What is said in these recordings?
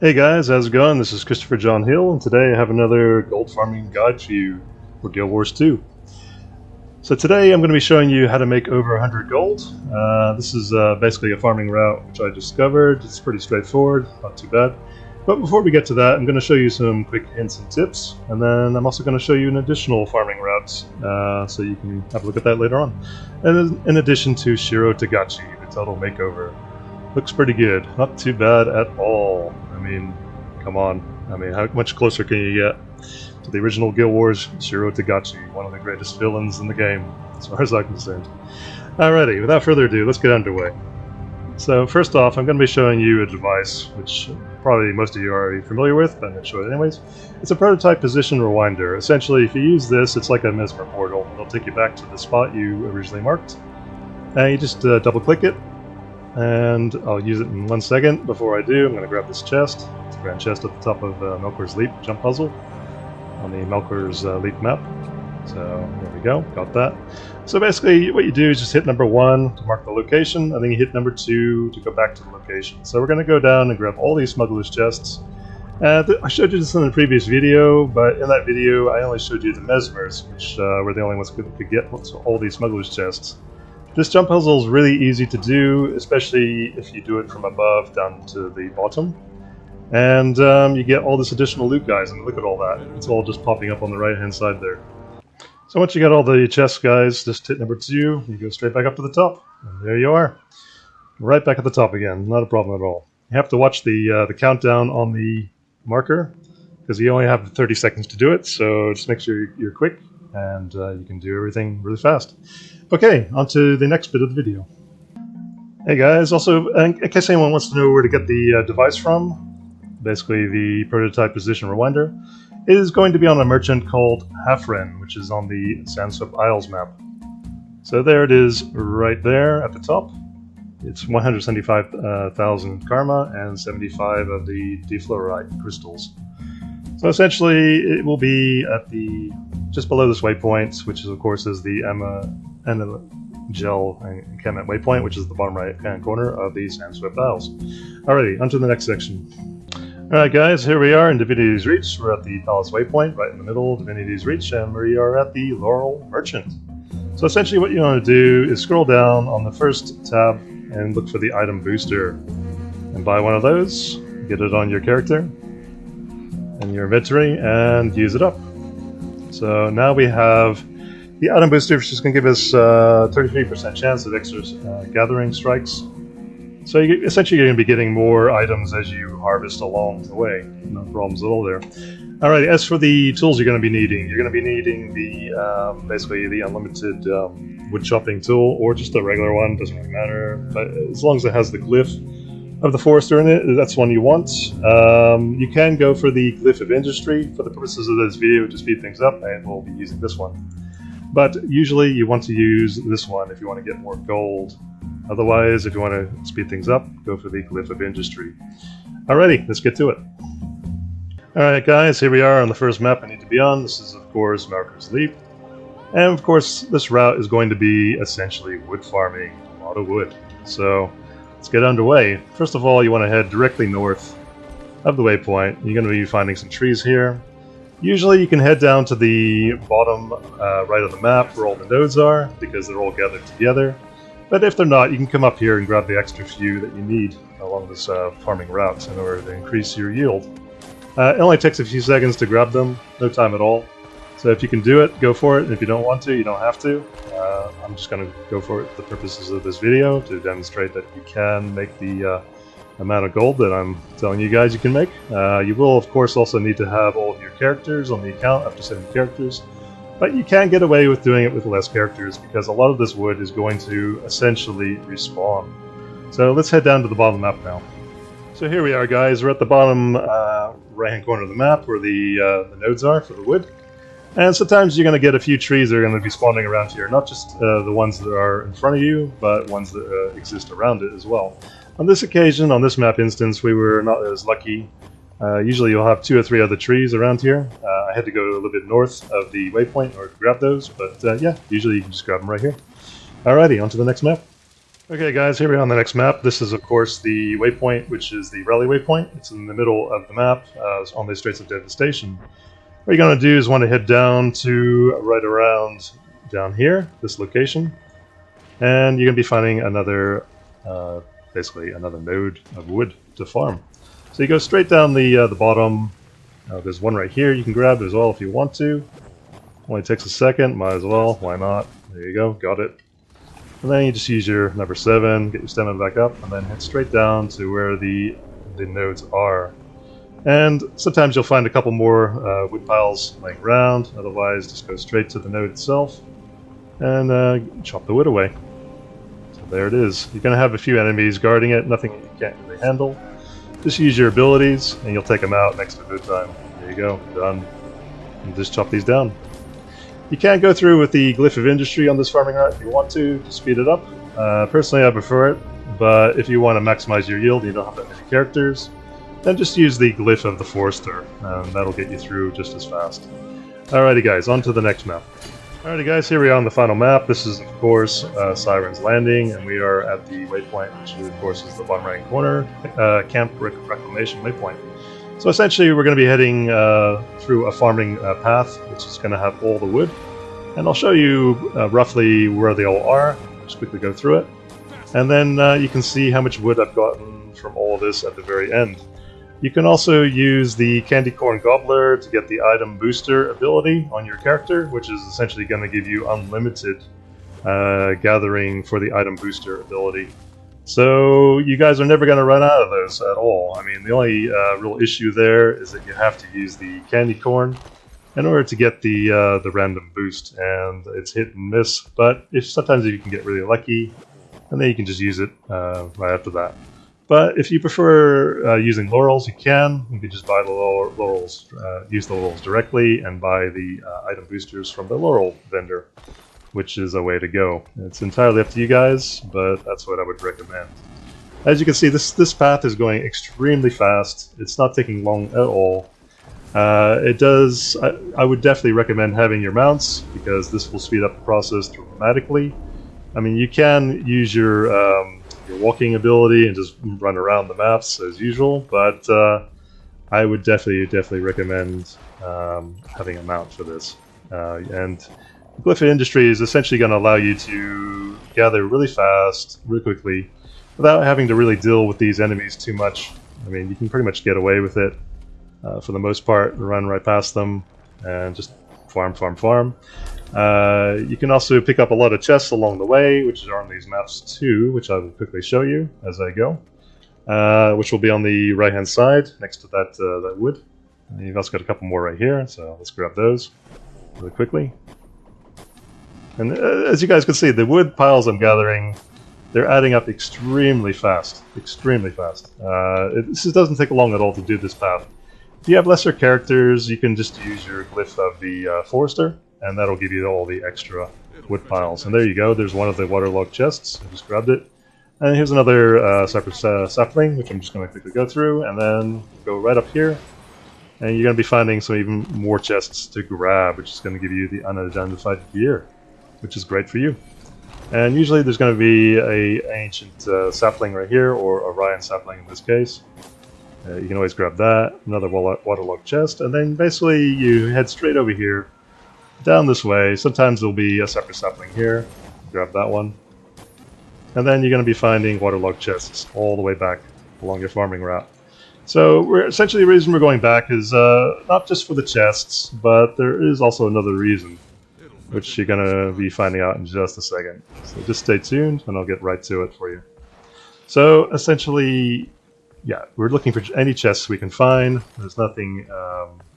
Hey guys, how's it going? This is Christopher John Hill, and today I have another gold farming guide for you for Guild Wars 2. So today I'm going to be showing you how to make over 100 gold. This is basically a farming route which I discovered. It's pretty straightforward, not too bad. But before we get to that, I'm going to show you some quick hints and tips, and then I'm also going to show you an additional farming route, so you can have a look at that later on. And in addition to Shiro Tagachi, the total makeover. Looks pretty good, not too bad at all. I mean, come on. I mean, how much closer can you get to the original Guild Wars Shiro Tagachi, one of the greatest villains in the game, as far as I'm concerned. Alrighty, without further ado, let's get underway. So first off, I'm going to be showing you a device which probably most of you are already familiar with, but I'm going to show it anyways. It's a prototype position rewinder. Essentially, if you use this, it's like a mesmer portal. It'll take you back to the spot you originally marked. And you just double click it, and I'll use it in 1 second. Before I do, I'm going to grab this chest. It's a grand chest at the top of Melkor's Leap jump puzzle on the Melkor's Leap map. So there we go, got that. So basically what you do is just hit number 1 to mark the location, and then you hit number 2 to go back to the location. So we're going to go down and grab all these smuggler's chests. I showed you this in the previous video, but in that video I only showed you the mesmers, which were the only ones who could get all these smuggler's chests. This jump puzzle is really easy to do, especially if you do it from above down to the bottom. And you get all this additional loot, guys, and look at all that. It's all just popping up on the right hand side there. So once you get all the chests, guys, just hit number 2, you go straight back up to the top. And there you are. Right back at the top again, not a problem at all. You have to watch the countdown on the marker, because you only have 30 seconds to do it, so just make sure you're quick, and you can do everything really fast. Okay, on to the next bit of the video. Hey guys, also, in case anyone wants to know where to get the device from, basically the prototype position rewinder, it is going to be on a merchant called Hafren, which is on the Sandswept Isles map. So there it is right there at the top. It's 175,000 karma and 75 of the defluorite crystals. So essentially it will be at the just below this waypoint, which is of course is the Gel and Kemet waypoint, which is the bottom right hand corner of the Sandswept Isles. Alrighty, on to the next section. Alright guys, here we are in Divinity's Reach. We're at the Palace waypoint, right in the middle of Divinity's Reach, and we are at the Laurel Merchant. So essentially what you want to do is scroll down on the first tab and look for the item booster. And buy one of those, get it on your character and your inventory, and use it up. So now we have the item booster, which is going to give us 33% chance of extra gathering strikes. So essentially you're going to be getting more items as you harvest along the way. No problems at all there. Alright, as for the tools you're going to be needing, you're going to be needing the basically the unlimited wood chopping tool, or just a regular one, doesn't really matter. But as long as it has the glyph of the forester in it, that's one you want. You can go for the glyph of industry. For the purposes of this video, to speed things up, I will be using this one. But usually you want to use this one if you want to get more gold. Otherwise, if you want to speed things up, go for the glyph of industry. Alrighty, let's get to it. Alright guys, here we are on the first map I need to be on. This is of course Melkor's Leap. And of course this route is going to be essentially wood farming, a lot of wood. So let's get underway. First of all, you want to head directly north of the waypoint. You're going to be finding some trees here. Usually you can head down to the bottom right of the map where all the nodes are, because they're all gathered together. But if they're not, you can come up here and grab the extra few that you need along this farming route in order to increase your yield. It only takes a few seconds to grab them, no time at all. So if you can do it, go for it. And if you don't want to, you don't have to. I'm just going to go for it for the purposes of this video to demonstrate that you can make the amount of gold that I'm telling you guys you can make. You will of course also need to have all of your characters on the account, up to 7 characters. But you can get away with doing it with less characters, because a lot of this wood is going to essentially respawn. So let's head down to the bottom map now. So here we are guys, we're at the bottom right hand corner of the map where the nodes are for the wood. And sometimes you're going to get a few trees that are going to be spawning around here, not just the ones that are in front of you, but ones that exist around it as well. On this occasion, on this map instance, we were not as lucky. Usually you'll have 2 or 3 other trees around here. I had to go a little bit north of the waypoint in order to grab those, but yeah, usually you can just grab them right here. Alrighty, on to the next map. Okay guys, here we are on the next map. This is of course the waypoint, which is the rally waypoint. It's in the middle of the map, on the Straits of Devastation. What you're going to do is want to head down to right around down here, this location, and you're going to be finding another, basically another node of wood to farm. So you go straight down the bottom. There's one right here you can grab as well if you want to. Only takes a second, might as well, why not? There you go, got it. And then you just use your number 7, get your stamina back up, and then head straight down to where the nodes are. And sometimes you'll find a couple more wood piles laying around, otherwise just go straight to the node itself and chop the wood away. So there it is. You're going to have a few enemies guarding it, nothing you can't really handle. Just use your abilities and you'll take them out next to no time. There you go, done. And just chop these down. You can go through with the Glyph of Industry on this farming route if you want to speed it up. Personally I prefer it, but if you want to maximize your yield, you don't have that many characters, then just use the Glyph of the Forester, and that'll get you through just as fast. Alrighty guys, on to the next map. Alrighty guys, here we are on the final map. This is of course Siren's Landing, and we are at the waypoint, which of course is the bottom right corner, Camp Reclamation waypoint. So essentially we're going to be heading through a farming path, which is going to have all the wood. And I'll show you roughly where they all are. Just quickly go through it. And then you can see how much wood I've gotten from all of this at the very end. You can also use the Candy Corn Gobbler to get the item booster ability on your character, which is essentially going to give you unlimited gathering for the item booster ability. So you guys are never going to run out of those at all. I mean, the only real issue there is that you have to use the candy corn in order to get the random boost, and it's hit and miss. But sometimes you can get really lucky, and then you can just use it right after that. But if you prefer using laurels, you can. You can just buy the laurels, use the laurels directly, and buy the item boosters from the laurel vendor, which is a way to go. It's entirely up to you guys, but that's what I would recommend. As you can see, this path is going extremely fast. It's not taking long at all. I would definitely recommend having your mounts, because this will speed up the process dramatically. I mean, you can use your walking ability and just run around the maps as usual, but I would definitely recommend having a mount for this. And Glyph of Industry is essentially going to allow you to gather really fast, really quickly, without having to really deal with these enemies too much. I mean, you can pretty much get away with it for the most part, run right past them, and just farm. You can also pick up a lot of chests along the way, which are on these maps too, which I will quickly show you as I go, which will be on the right-hand side next to that wood. And you've also got a couple more right here, so let's grab those really quickly. And as you guys can see, the wood piles I'm gathering, they're adding up extremely fast. Extremely fast. This doesn't take long at all to do this path. If you have lesser characters, you can just use your Glyph of the Forester, and that'll give you all the extra wood piles. And there you go, there's one of the waterlogged chests. I just grabbed it. And here's another cypress sapling, which I'm just going to quickly go through, and then go right up here. And you're going to be finding some even more chests to grab, which is going to give you the unidentified gear, which is great for you. And usually there's going to be an ancient sapling right here, or Orion sapling in this case. You can always grab that, another waterlogged chest, and then basically you head straight over here, down this way. Sometimes there'll be a separate sapling here, grab that one. And then you're going to be finding waterlogged chests all the way back along your farming route. So essentially the reason we're going back is not just for the chests, but there is also another reason, which you're going to be finding out in just a second. So just stay tuned and I'll get right to it for you. So essentially, yeah, we're looking for any chests we can find. There's nothing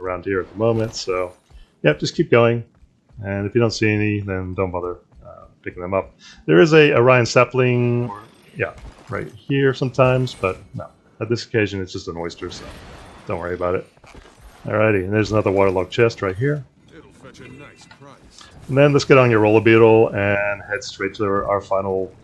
around here at the moment, so yeah, just keep going. And if you don't see any, then don't bother picking them up. There is a Orion sapling, yeah, right here sometimes, but no. At this occasion, it's just an oyster, so don't worry about it. Alrighty, and there's another waterlogged chest right here. It'll fetch a nice price. And then let's get on your roller beetle and head straight to our final,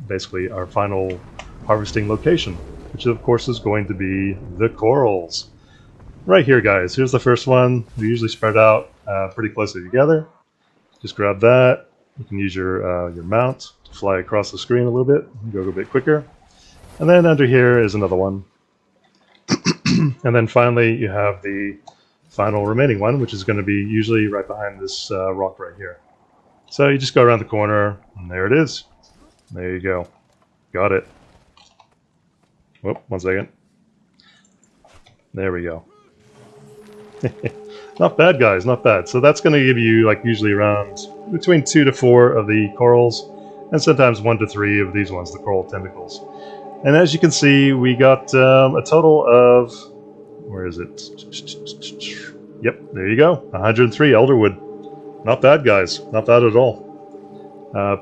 basically our final harvesting location, which of course is going to be the corals. Right here, guys. Here's the first one. We usually spread out pretty closely together. Just grab that, You can use your mount to fly across the screen a little bit, go a bit quicker. And then under here is another one. And then finally you have the final remaining one, which is going to be usually right behind this rock right here. So you just go around the corner, and there it is. There you go. Got it. Whoop, 1 second. There we go. Not bad, guys, not bad. So that's going to give you, like, usually around between 2 to 4 of the corals, and sometimes 1 to 3 of these ones, the coral tentacles. And as you can see, we got a total of, where is it? Yep, there you go, 103 elderwood. Not bad, guys, not bad at all.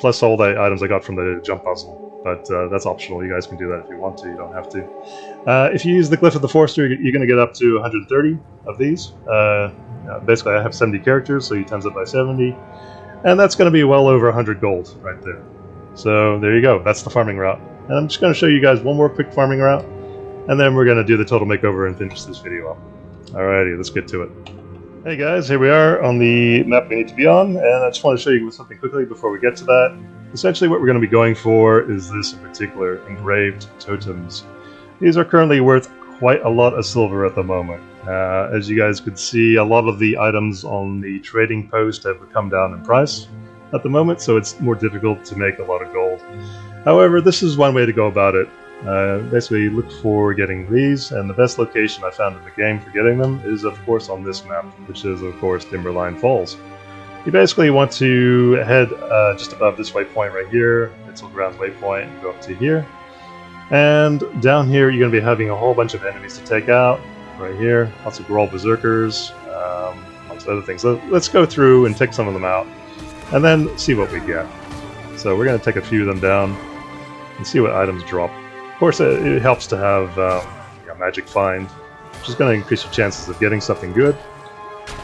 Plus all the items I got from the jump puzzle, but that's optional. You guys can do that if you want to, you don't have to. If you use the Glyph of the Forester, you're going to get up to 130 of these. Basically, I have 70 characters, so you times it by 70, and that's going to be well over 100 gold right there. So there you go, that's the farming route. And I'm just going to show you guys one more quick farming route, and then we're going to do the total makeover and finish this video up. Alrighty, let's get to it. Hey guys, here we are on the map we need to be on, and I just want to show you something quickly before we get to that. Essentially what we're going to be going for is this in particular, engraved totems. These are currently worth quite a lot of silver at the moment. As you guys could see, a lot of the items on the trading post have come down in price at the moment, so it's more difficult to make a lot of gold. However, this is one way to go about it. Basically, look for getting these, and the best location I found in the game for getting them is, of course, on this map, which is, of course, Timberline Falls. You basically want to head just above this waypoint right here, Mitchell Ground waypoint, and go up to here. And down here, you're going to be having a whole bunch of enemies to take out, right here. Lots of Groll Berserkers, lots of other things. So let's go through and take some of them out, and then see what we get. So we're going to take a few of them down and see what items drop. Of course, it helps to have a magic find, which is going to increase your chances of getting something good,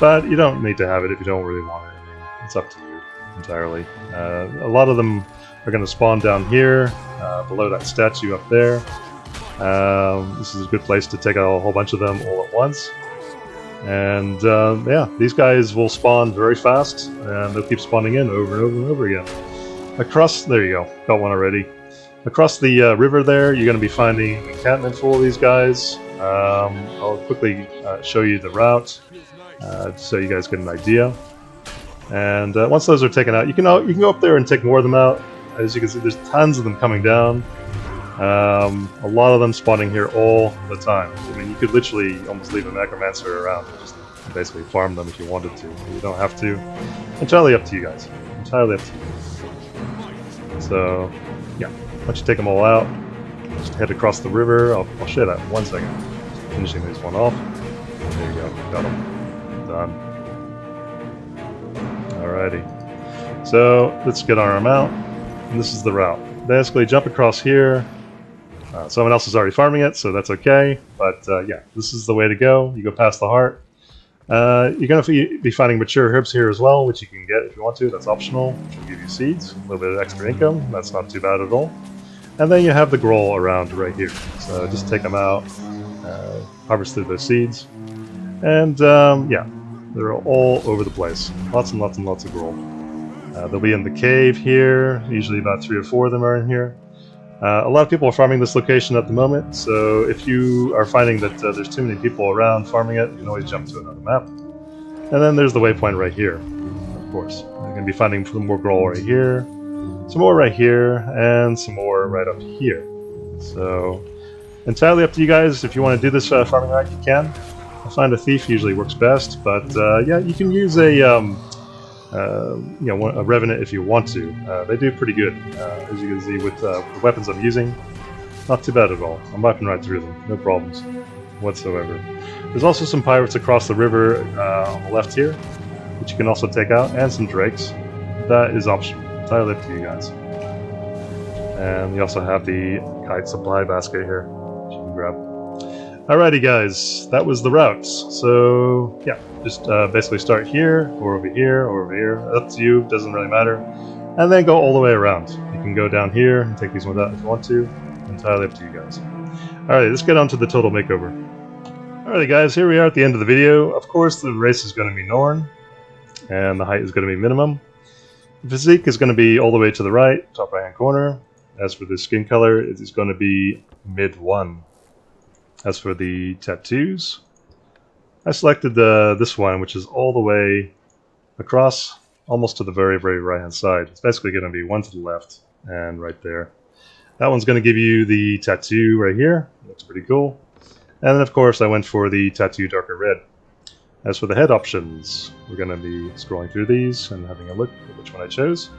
but you don't need to have it if you don't really want it. I mean, it's up to you entirely. A lot of them are going to spawn down here, below that statue up there. This is a good place to take out a whole bunch of them all at once. And yeah, these guys will spawn very fast, and they'll keep spawning in over and over and over again. Across, there you go, got one already. Across the river there, you're going to be finding an encampment full of these guys. I'll quickly show you the route, so you guys get an idea. And once those are taken out, you can go up there and take more of them out. As you can see, there's tons of them coming down. A lot of them spawning here all the time. I mean, you could literally almost leave a necromancer around and just basically farm them if you wanted to. You don't have to. Entirely up to you guys. Entirely up to you. So, yeah. Once you take them all out, just head across the river. I'll show you that in 1 second. Finishing this one off. There you go. Got them. Done. Alrighty. So, let's get on our mount. And this is the route. Basically, jump across here. Someone else is already farming it, so that's okay. But yeah, this is the way to go. You go past the heart. You're going to be finding mature herbs here as well, which you can get if you want to. That's optional, which will give you seeds, a little bit of extra income. That's not too bad at all. And then you have the Groll around right here. So just take them out, harvest through those seeds. And yeah, they're all over the place. Lots and lots and lots of Groll. They'll be in the cave here. Usually about 3 or 4 of them are in here. A lot of people are farming this location at the moment, so if you are finding that there's too many people around farming it, you can always jump to another map. And then there's the waypoint right here, of course. You're going to be finding some more Groll right here, some more right here, and some more right up here. So, entirely up to you guys. If you want to do this farming route, you can. Find a thief usually works best, but yeah, you can use a a revenant if you want to. They do pretty good, as you can see with the weapons I'm using. Not too bad at all. I'm wiping right through them, no problems whatsoever. There's also some pirates across the river on the left here, which you can also take out, and some drakes. That is optional, entirely up to you guys. And you also have the kite supply basket here, which you can grab. Alrighty guys, that was the routes. So yeah, just basically start here, or over here, or over here. Up to you, doesn't really matter. And then go all the way around. You can go down here and take these ones out if you want to. Entirely up to you guys. Alright, let's get on to the total makeover. Alrighty guys, here we are at the end of the video. Of course, the race is going to be Norn, and the height is going to be minimum. Physique is going to be all the way to the right, top right hand corner. As for the skin color, it is going to be mid 1. As for the tattoos, I selected this one, which is all the way across, almost to the very, very right hand side. It's basically going to be one to the left and right there. That one's going to give you the tattoo right here. Looks pretty cool. And then of course I went for the tattoo darker red. As for the head options, we're going to be scrolling through these and having a look at which one I chose.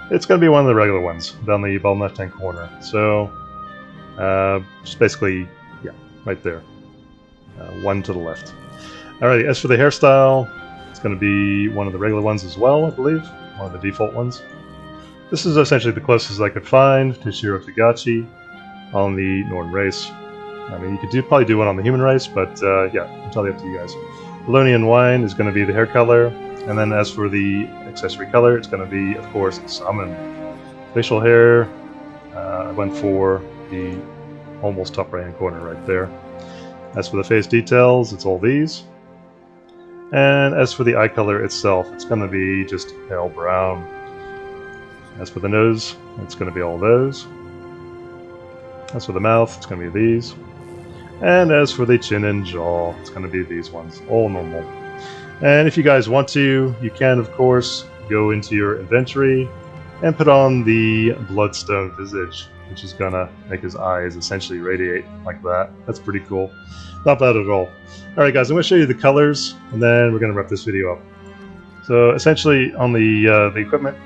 It's going to be one of the regular ones down the bottom left hand corner. So just basically, yeah, right there. One to the left. Alrighty, as for the hairstyle, it's going to be one of the regular ones as well, I believe. One of the default ones. This is essentially the closest I could find to Shiro Tagachi on the Northern race. I mean, you could probably do one on the human race, but yeah, entirely up to you guys. Bolognian wine is going to be the hair color, and then as for the accessory color, it's going to be, of course, salmon. Facial hair, I went for the almost top right hand corner right there. As for the face details, it's all these. And as for the eye color itself, it's going to be just pale brown. As for the nose, it's going to be all those. As for the mouth, it's going to be these. And as for the chin and jaw, it's going to be these ones, all normal. And if you guys want to, you can, of course, go into your inventory and put on the bloodstone visage, which is going to make his eyes essentially radiate like that. That's pretty cool. Not bad at all. Alright guys, I'm going to show you the colors, and then we're going to wrap this video up. So essentially, on the equipment,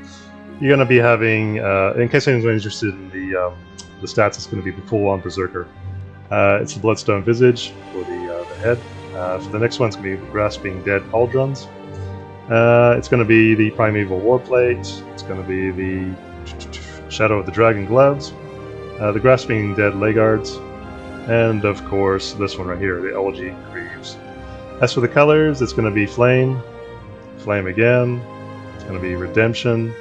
you're going to be having, in case anyone's interested in the stats, it's going to be the full-on Berserker. It's the Bloodstone Visage for the head. For the next one, it's going to be the Grasping Dead Pauldrons. It's going to be the Primeval Warplate. It's going to be the Shadow of the Dragon Gloves. The Grasping Dead Legards. And of course, this one right here, the Elegy Greaves. As for the colors, it's going to be Flame, Flame again. It's going to be Redemption,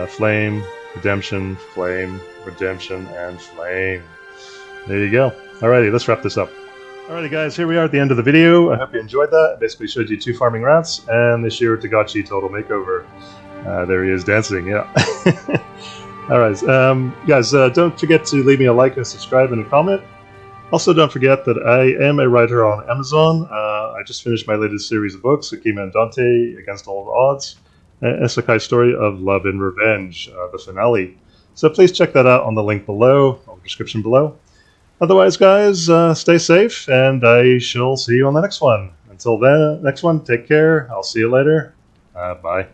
Flame, Redemption, Flame, Redemption, and Flame. There you go. Alrighty, let's wrap this up. Alrighty guys, here we are at the end of the video. I hope you enjoyed that. I basically showed you 2 farming rats and the Shiro Tagachi total makeover. There he is dancing, yeah. Alright, guys, don't forget to leave me a like and subscribe and a comment. Also, don't forget that I am a writer on Amazon. I just finished my latest series of books, Akima and Dante, Against All Odds. Isekai Story of Love and Revenge, the finale. So please check that out on the link below, or the description below. Otherwise, guys, stay safe, and I shall see you on the next one. Until then, next one, take care. I'll see you later. Bye.